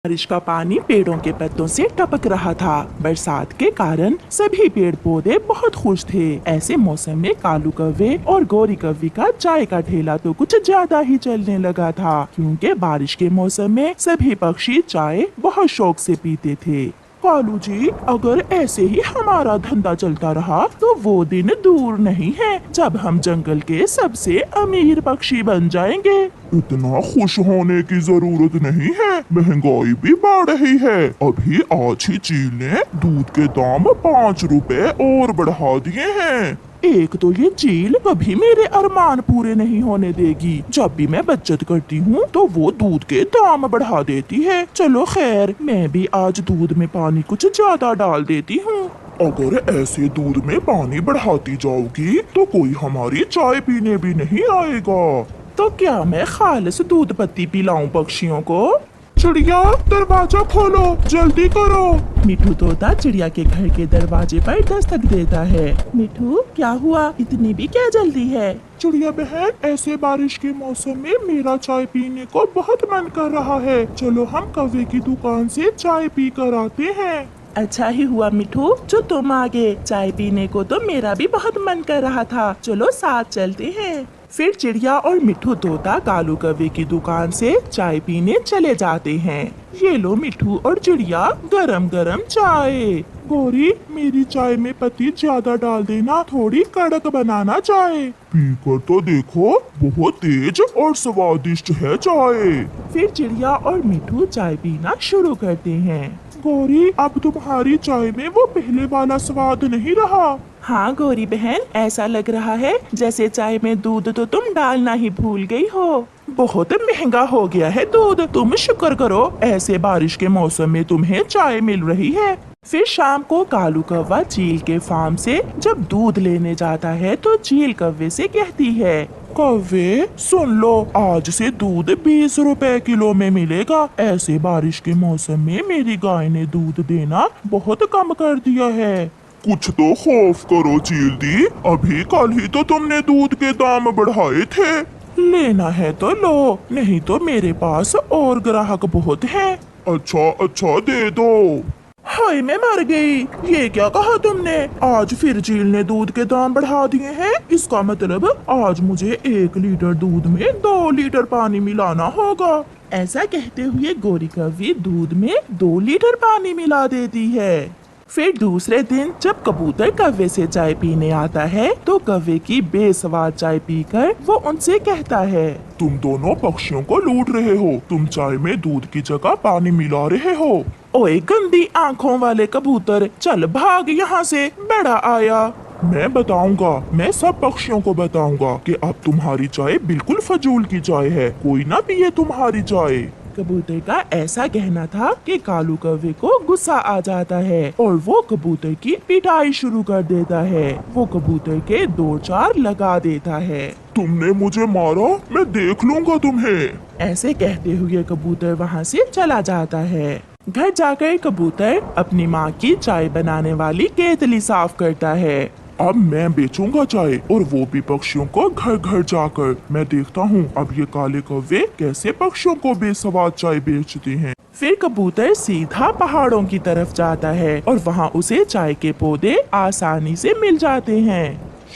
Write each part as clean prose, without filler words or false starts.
बारिश का पानी पेड़ों के पत्तों से टपक रहा था। बरसात के कारण सभी पेड़ पौधे बहुत खुश थे। ऐसे मौसम में कालू कौवे और गोरी कौवी का चाय का ठेला तो कुछ ज्यादा ही चलने लगा था, क्योंकि बारिश के मौसम में सभी पक्षी चाय बहुत शौक से पीते थे। कालू जी, अगर ऐसे ही हमारा धंधा चलता रहा तो वो दिन दूर नहीं है जब हम जंगल के सबसे अमीर पक्षी बन जाएंगे। इतना खुश होने की जरूरत नहीं है, महंगाई भी बढ़ रही है। अभी आज ही चील ने दूध के दाम 5 रुपए और बढ़ा दिए हैं। एक तो ये चील कभी मेरे अरमान पूरे नहीं होने देगी। जब भी मैं बचत करती हूँ तो वो दूध के दाम बढ़ा देती है। चलो खैर, मैं भी आज दूध में पानी कुछ ज्यादा डाल देती हूँ। अगर ऐसे दूध में पानी बढ़ाती जाओगी तो कोई हमारी चाय पीने भी नहीं आएगा। तो क्या मैं खालिस दूध पत्ती पिलाऊं पक्षियों को? चिड़िया, दरवाजा खोलो, जल्दी करो। मिठू तोता चिड़िया के घर के दरवाजे पर दस्तक देता है। मिठू, क्या हुआ? इतनी भी क्या जल्दी है? चिड़िया बहन, ऐसे बारिश के मौसम में मेरा चाय पीने को बहुत मन कर रहा है। चलो हम कौवे की दुकान से चाय पी कर आते हैं। अच्छा ही हुआ मिठू जो तुम आ गए। चाय पीने को तो मेरा भी बहुत मन कर रहा था। चलो साथ चलते हैं। फिर चिड़िया और मिठू तोता कालू कौवे की दुकान से चाय पीने चले जाते हैं। ये लो मिठू और चिड़िया, गरम गरम चाय। गोरी, मेरी चाय में पत्ती ज्यादा डाल देना, थोड़ी कड़क बनाना चाय। पीकर तो देखो, बहुत तेज और स्वादिष्ट है चाय। फिर चिड़िया और मिठू चाय पीना शुरू करते हैं। गोरी, अब तुम्हारी चाय में वो पहले वाला स्वाद नहीं रहा। हाँ गोरी बहन, ऐसा लग रहा है जैसे चाय में दूध तो तुम डालना ही भूल गई हो। बहुत महंगा हो गया है दूध। तुम शुक्र करो ऐसे बारिश के मौसम में तुम्हें चाय मिल रही है। फिर शाम को कालू कौवा चील के फार्म से जब दूध लेने जाता है तो चील कौवे से कहती है, कौवे सुन लो, आज से दूध 20 रुपए किलो में मिलेगा। ऐसे बारिश के मौसम में मेरी गाय ने दूध देना बहुत कम कर दिया है। कुछ तो खौफ करो चील दी, अभी कल ही तो तुमने दूध के दाम बढ़ाए थे। लेना है तो लो, नहीं तो मेरे पास और ग्राहक बहुत हैं। अच्छा दे दो। हाय, मैं मर गई। ये क्या कहा तुमने? आज फिर चील ने दूध के दाम बढ़ा दिए हैं। इसका मतलब आज मुझे 1 लीटर दूध में 2 लीटर पानी मिलाना होगा। ऐसा कहते हुए गोरी कौवी दूध में 2 लीटर पानी मिला देती है। फिर दूसरे दिन जब कबूतर कौवे से चाय पीने आता है तो कौवे की बेसवार चाय पीकर वो उनसे कहता है, तुम दोनों पक्षियों को लूट रहे हो। तुम चाय में दूध की जगह पानी मिला रहे हो। ओए गंदी आंखों वाले कबूतर, चल भाग यहाँ से, बड़ा आया। मैं बताऊंगा, मैं सब पक्षियों को बताऊंगा कि अब तुम्हारी चाय बिल्कुल फजूल की चाय है। कोई ना पिए तुम्हारी चाय। कबूतर का ऐसा कहना था कि कालू कौवे को गुस्सा आ जाता है और वो कबूतर की पिटाई शुरू कर देता है। वो कबूतर के 2-4 लगा देता है। तुमने मुझे मारा, मैं देख लूंगा तुम्हें। ऐसे कहते हुए कबूतर वहाँ से चला जाता है। घर जाकर कबूतर अपनी माँ की चाय बनाने वाली केतली साफ करता है। अब मैं बेचूंगा चाय, और वो भी पक्षियों को घर घर जाकर। मैं देखता हूँ अब ये काले कौवे कैसे पक्षियों को बेसवाद चाय बेचते हैं। फिर कबूतर सीधा पहाड़ों की तरफ जाता है और वहाँ उसे चाय के पौधे आसानी से मिल जाते हैं।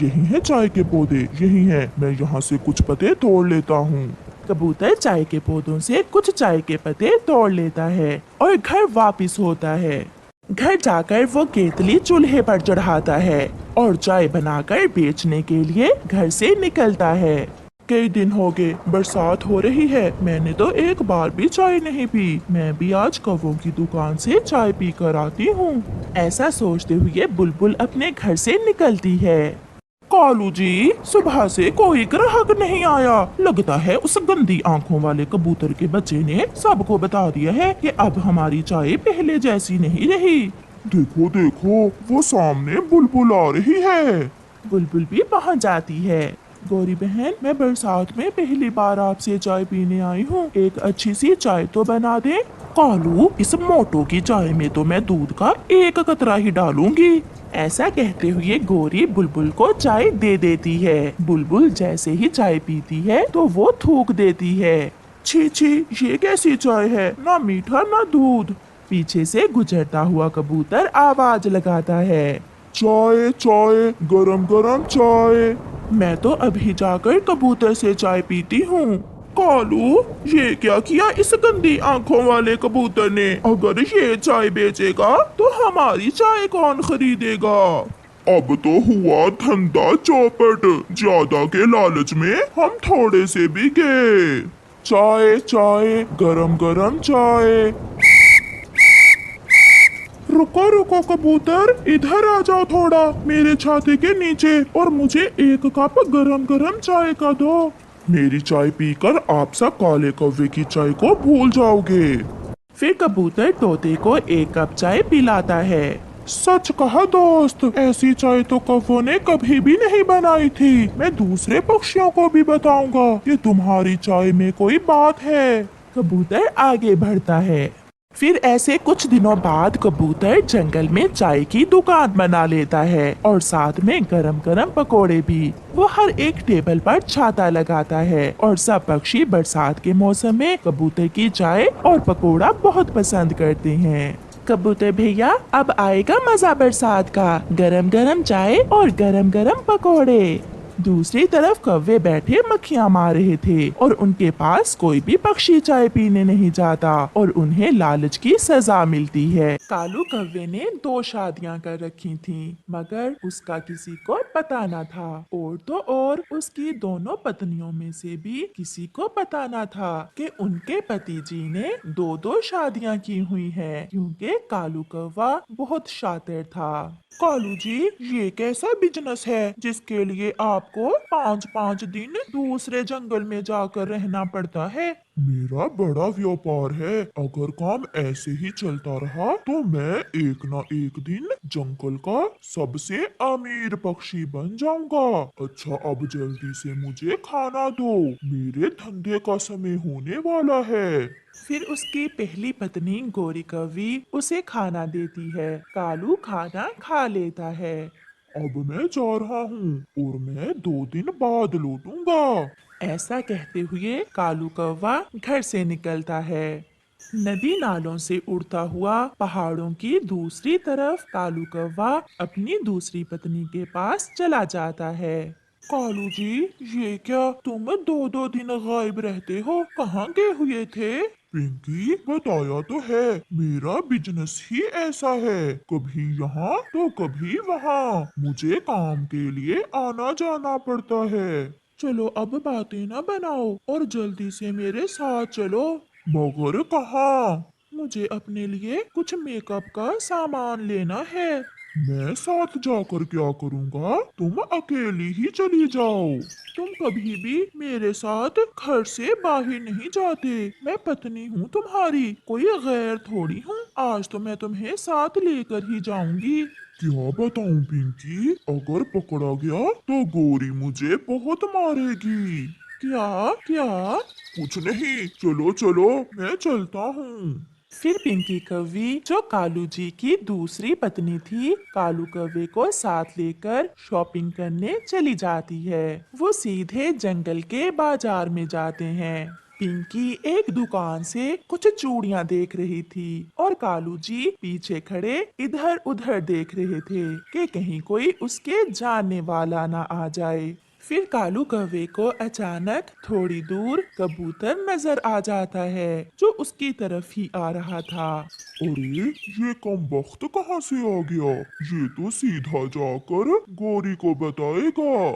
यही है चाय के पौधे, यही है। मैं यहाँ से कुछ पत्ते तोड़ लेता हूँ। कबूतर चाय के पौधों से कुछ चाय के पत्ते तोड़ लेता है और घर वापस होता है। घर जाकर वो केतली चूल्हे पर चढ़ाता है और चाय बनाकर बेचने के लिए घर से निकलता है। कई दिन हो गए, बरसात हो रही है, मैंने तो एक बार भी चाय नहीं पी। मैं भी आज कौवों की दुकान से चाय पी कर आती हूँ। ऐसा सोचते हुए बुलबुल अपने घर से निकलती है। कालू जी, सुबह से कोई ग्राहक नहीं आया। लगता है उस गंदी आंखों वाले कबूतर के बच्चे ने सबको बता दिया है कि अब हमारी चाय पहले जैसी नहीं रही। देखो देखो, वो सामने बुलबुल आ रही है। बुलबुल भी पहुंच जाती है। गौरी बहन, मैं बरसात में पहली बार आपसे चाय पीने आई हूँ। एक अच्छी सी चाय तो बना दे। कालू, इस मोटो की चाय में तो मैं दूध का 1 कतरा ही डालूंगी। ऐसा कहते हुए गोरी बुलबुल को चाय दे देती है। बुलबुल जैसे ही चाय पीती है तो वो थूक देती है। छी छी, ये कैसी चाय है, ना मीठा ना दूध। पीछे से गुजरता हुआ कबूतर आवाज लगाता है, चाय चाय, गरम गरम चाय। मैं तो अभी जाकर कबूतर से चाय पीती हूँ। कालू, ये क्या किया इस गंदी आंखों वाले कबूतर ने? अगर ये चाय बेचेगा तो हमारी चाय कौन खरीदेगा? अब तो हुआ धंधा चौपट, ज्यादा के लालच में हम थोड़े से भी गए। चाय चाय, गरम गरम चाय। रुको रुको कबूतर, इधर आ जाओ थोड़ा मेरे छाते के नीचे और मुझे एक कप गरम गरम चाय का दो। मेरी चाय पीकर आप सब काले कौवे की चाय को भूल जाओगे। फिर कबूतर तोते को एक कप चाय पिलाता है। सच कहा दोस्त, ऐसी चाय तो कौवों ने कभी भी नहीं बनाई थी। मैं दूसरे पक्षियों को भी बताऊंगा कि तुम्हारी चाय में कोई बात है। कबूतर आगे बढ़ता है। फिर ऐसे कुछ दिनों बाद कबूतर जंगल में चाय की दुकान बना लेता है और साथ में गरम गरम पकोड़े भी। वो हर एक टेबल पर छाता लगाता है और सब पक्षी बरसात के मौसम में कबूतर की चाय और पकोड़ा बहुत पसंद करते हैं। कबूतर भैया, अब आएगा मजा बरसात का, गरम गरम चाय और गरम गरम पकोड़े। दूसरी तरफ कौवे बैठे मक्खियां मार रहे थे और उनके पास कोई भी पक्षी चाय पीने नहीं जाता और उन्हें लालच की सजा मिलती है। कालू कौवे ने 2 शादियां कर रखी थीं, मगर उसका किसी को पता न था। और तो और उसकी दोनों पत्नियों में से भी किसी को पता न था कि उनके पति जी ने 2-2 शादियां की हुई है, क्योंकि कालू कौवा बहुत शातिर था। कालू जी, ये कैसा बिजनेस है जिसके लिए आपको 5-5 दिन दूसरे जंगल में जाकर रहना पड़ता है? मेरा बड़ा व्यापार है, अगर काम ऐसे ही चलता रहा तो मैं एक ना एक दिन जंगल का सबसे अमीर पक्षी बन जाऊंगा। अच्छा, अब जल्दी से मुझे खाना दो, मेरे धंधे का समय होने वाला है। फिर उसकी पहली पत्नी गोरी कौवी उसे खाना देती है। कालू खाना खा लेता है। अब मैं जा रहा हूँ और मैं 2 दिन बाद लौटूंगा। ऐसा कहते हुए कालू कौवा घर से निकलता है। नदी नालों से उड़ता हुआ पहाड़ों की दूसरी तरफ कालू कौवा अपनी दूसरी पत्नी के पास चला जाता है। कालू जी, ये क्या तुम 2-2 दिन गायब रहते हो? कहाँ गए हुए थे? पिंकी, बताया तो है, मेरा बिजनेस ही ऐसा है, कभी यहाँ तो कभी वहाँ, मुझे काम के लिए आना जाना पड़ता है। चलो अब बातें ना बनाओ और जल्दी से मेरे साथ चलो। मगर कहाँ? मुझे अपने लिए कुछ मेकअप का सामान लेना है। मैं साथ जाकर क्या करूँगा? तुम अकेली ही चली जाओ। तुम कभी भी मेरे साथ घर से बाहर नहीं जाते। मैं पत्नी हूँ तुम्हारी, कोई गैर थोड़ी हूँ। आज तो मैं तुम्हें साथ लेकर ही जाऊंगी। क्या बताऊं पिंकी, अगर पकड़ा गया तो गोरी मुझे बहुत मारेगी। क्या क्या? कुछ नहीं, चलो चलो, मैं चलता हूँ। फिर पिंकी कौवी, जो कालू जी की दूसरी पत्नी थी, कालू कौवे को साथ लेकर शॉपिंग करने चली जाती है। वो सीधे जंगल के बाजार में जाते हैं। पिंकी एक दुकान से कुछ चूड़ियां देख रही थी और कालू जी पीछे खड़े इधर उधर देख रहे थे कि कहीं कोई उसके जानने वाला ना आ जाए। फिर कालू कौवे को अचानक थोड़ी दूर कबूतर नजर आ जाता है, जो उसकी तरफ ही आ रहा था। अरे, ये कम वक्त कहाँ से आ गया? ये तो सीधा जाकर गोरी को बताएगा।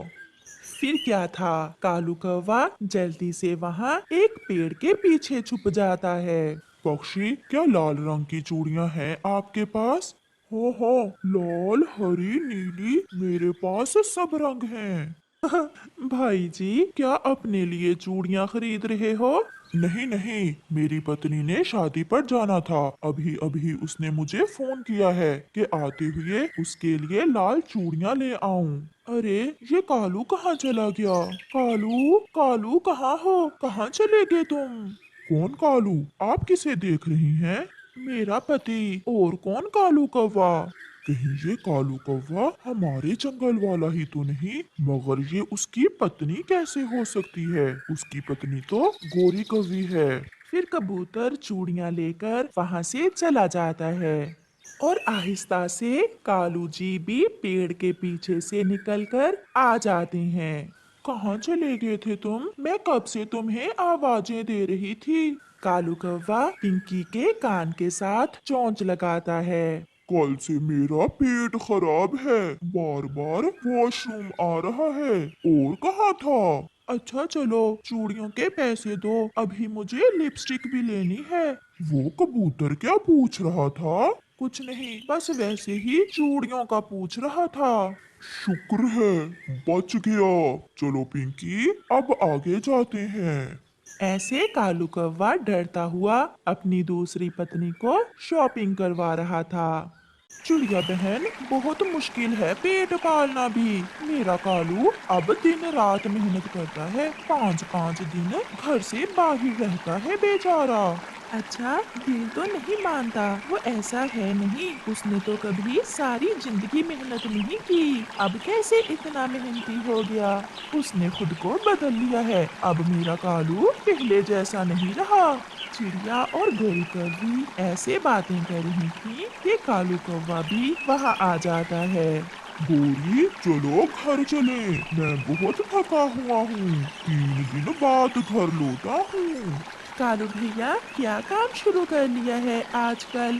फिर क्या था, कालू कौवा जल्दी से वहाँ एक पेड़ के पीछे छुप जाता है। पक्षी, क्या लाल रंग की चूड़ियां हैं आपके पास? हाँ हाँ, लाल, हरी, नीली, मेरे पास सब रंग हैं। भाई जी, क्या अपने लिए चूड़ियां खरीद रहे हो? नहीं नहीं, मेरी पत्नी ने शादी पर जाना था, अभी अभी उसने मुझे फोन किया है कि आते हुए उसके लिए लाल चूड़ियां ले आऊं। अरे, ये कालू कहाँ चला गया? कालू कालू कहाँ हो? कहाँ चले गए तुम? कौन कालू? आप किसे देख रही हैं? मेरा पति। और कौन कालू कौवा? कहीं ये कालू कौवा हमारे जंगल वाला ही तो नहीं, मगर ये उसकी पत्नी कैसे हो सकती है? उसकी पत्नी तो गोरी कौवी है। फिर कबूतर चूड़ियां लेकर वहां से चला जाता है और आहिस्ता से कालू जी भी पेड़ के पीछे से निकलकर आ जाते हैं। कहाँ चले गए थे तुम? मैं कब से तुम्हें आवाजें दे रही थी। कालू कौवा पिंकी के कान के साथ चोंच लगाता है। कल से मेरा पेट खराब है, बार बार वॉशरूम आ रहा है। और कहाँ था? अच्छा चलो चूड़ियों के पैसे दो, अभी मुझे लिपस्टिक भी लेनी है। वो कबूतर क्या पूछ रहा था? कुछ नहीं, बस वैसे ही चूड़ियों का पूछ रहा था। शुक्र है बच गया। चलो पिंकी, अब आगे जाते हैं। ऐसे कालू कौवा डरता हुआ अपनी दूसरी पत्नी को शॉपिंग करवा रहा था। चिड़िया बहन, बहुत मुश्किल है पेट पालना भी। मेरा कालू अब दिन रात मेहनत करता है, 5-5 दिन घर से बाहर रहता है बेचारा। अच्छा, दिल तो नहीं मानता, वो ऐसा है नहीं, उसने तो कभी सारी जिंदगी मेहनत नहीं की, अब कैसे इतना मेहनती हो गया। उसने खुद को बदल लिया है, अब मेरा कालू पहले जैसा नहीं रहा। चिड़िया और गोरी कौवी ऐसे बातें कर रही थी कि कालू कौवा भी वहाँ आ जाता है। गोरी, चलो घर चले, मैं बहुत थका हुआ हूँ, 3 दिन बाद घर लौटा हूँ। कालू भैया, क्या काम शुरू कर लिया है आजकल?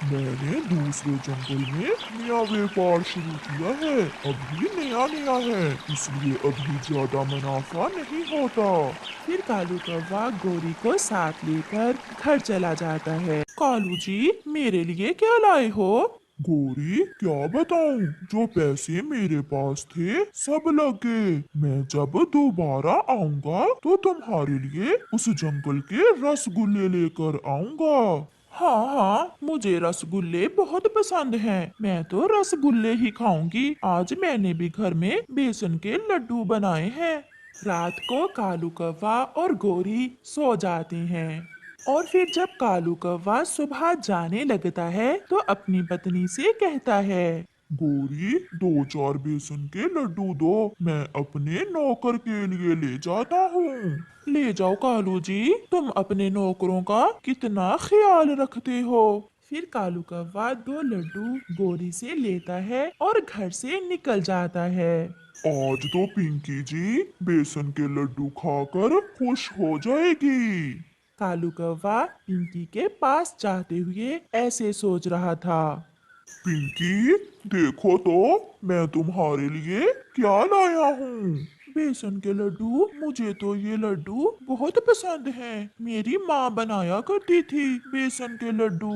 मैंने दूसरे जंगल में नया व्यापार शुरू किया है, अभी नया नया है, इसलिए अभी ज्यादा मुनाफा नहीं होता। फिर कालू कौवा गोरी को साथ लेकर घर चला जाता है। कालू जी, मेरे लिए क्या लाए हो? गोरी, क्या बताऊं, जो पैसे मेरे पास थे सब लग गए। मैं जब दोबारा आऊंगा तो तुम्हारे लिए उस जंगल के रसगुल्ले लेकर आऊंगा। हाँ हाँ, मुझे रसगुल्ले बहुत पसंद हैं। मैं तो रसगुल्ले ही खाऊंगी। आज मैंने भी घर में बेसन के लड्डू बनाए हैं। रात को कालू कौवा और गोरी सो जाते हैं और फिर जब कालू कौवा सुबह जाने लगता है तो अपनी पत्नी से कहता है। गोरी, 2-4 बेसन के लड्डू दो, मैं अपने नौकर के लिए ले जाता हूँ। ले जाओ कालू जी, तुम अपने नौकरों का कितना ख्याल रखते हो। फिर कालू कौवा 2 लड्डू गोरी से लेता है और घर से निकल जाता है। आज तो पिंकी जी बेसन के लड्डू खाकर खुश हो जाएगी। कालू कौवा पिंकी के पास जाते हुए ऐसे सोच रहा था। पिंकी, देखो तो मैं तुम्हारे लिए क्या लाया हूँ। बेसन के लड्डू, मुझे तो ये लड्डू बहुत पसंद हैं। मेरी माँ बनाया करती थी बेसन के लड्डू।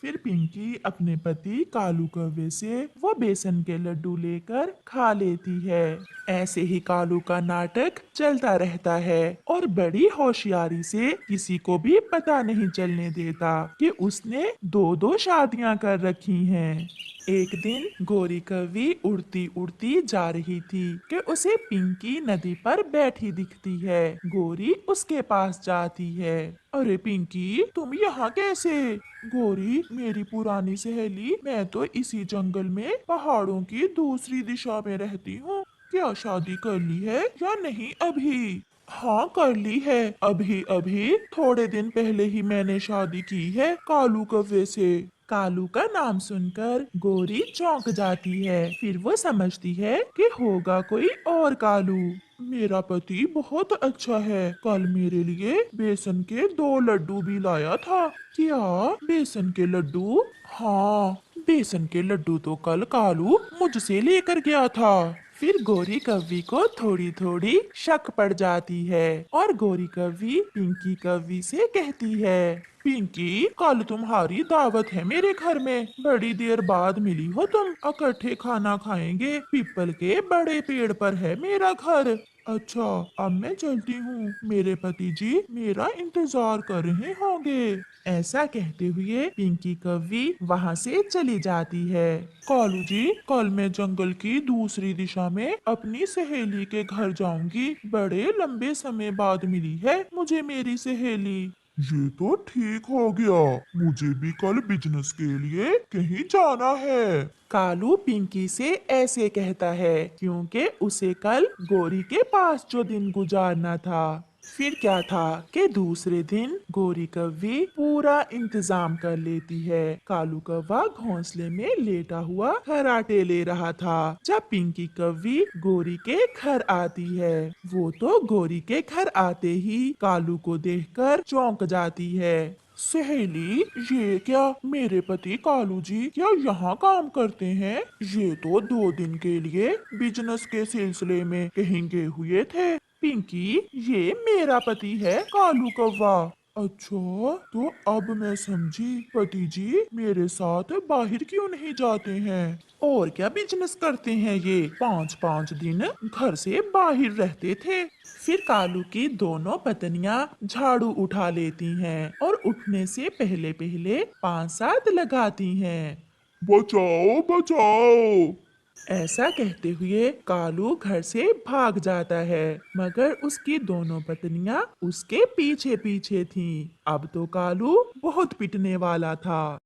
फिर पिंकी अपने पति कालू कौवे से वो बेसन के लड्डू लेकर खा लेती है। ऐसे ही कालू का नाटक चलता रहता है और बड़ी होशियारी से किसी को भी पता नहीं चलने देता कि उसने 2-2 शादियां कर रखी हैं। एक दिन गोरी कौवी उड़ती उड़ती जा रही थी कि उसे पिंकी नदी पर बैठी दिखती है। गोरी उसके पास जाती है। अरे पिंकी, तुम यहाँ कैसे? गोरी, मेरी पुरानी सहेली, मैं तो इसी जंगल में पहाड़ों की दूसरी दिशा में रहती हूँ। क्या शादी कर ली है या नहीं अभी? हाँ कर ली है, अभी अभी थोड़े दिन पहले ही मैंने शादी की है कालू कौवे से। कालू का नाम सुनकर गोरी चौंक जाती है। फिर वो समझती है कि होगा कोई और कालू। मेरा पति बहुत अच्छा है, कल मेरे लिए बेसन के 2 लड्डू भी लाया था। क्या बेसन के लड्डू? हाँ, बेसन के लड्डू तो कल कालू मुझसे लेकर गया था। फिर गोरी कौवी को थोड़ी थोड़ी शक पड़ जाती है और गोरी कौवी पिंकी कौवी से कहती है। पिंकी, कल तुम्हारी दावत है मेरे घर में, बड़ी देर बाद मिली हो तुम, इकट्ठे खाना खाएंगे, पीपल के बड़े पेड़ पर है मेरा घर। अच्छा, अब मैं चलती हूँ, मेरे पति जी मेरा इंतजार कर रहे होंगे। ऐसा कहते हुए पिंकी कौवी वहाँ से चली जाती है। कालू जी, कल मैं जंगल की दूसरी दिशा में अपनी सहेली के घर जाऊंगी, बड़े लंबे समय बाद मिली है मुझे मेरी सहेली। ये तो ठीक हो गया। मुझे भी कल बिजनेस के लिए कहीं जाना है। कालू पिंकी से ऐसे कहता है क्योंकि उसे कल गोरी के पास जो दिन गुजारना था। फिर क्या था कि दूसरे दिन गोरी कव्वी पूरा इंतजाम कर लेती है। कालू कौवा घोंसले में लेटा हुआ खर्राटे ले रहा था जब पिंकी कव्वी गोरी के घर आती है। वो तो गोरी के घर आते ही कालू को देखकर चौंक जाती है। सहेली, ये क्या मेरे पति कालू जी क्या यहाँ काम करते हैं? ये तो 2 दिन के लिए बिजनेस के सिलसिले में कहीं गए हुए थे। पिंकी, ये मेरा पति है कालू कौवा। अच्छा, तो अब मैं समझी। पति जी मेरे साथ बाहर क्यों नहीं जाते हैं? और क्या बिजनेस करते हैं ये? 5-5 दिन घर से बाहर रहते थे। फिर कालू की दोनों पत्नियां झाड़ू उठा लेती हैं और उठने से पहले पहले 5-7 लगाती हैं। बचाओ बचाओ। ऐसा कहते हुए कालू घर से भाग जाता है मगर उसकी दोनों पत्नियां उसके पीछे पीछे थीं। अब तो कालू बहुत पिटने वाला था।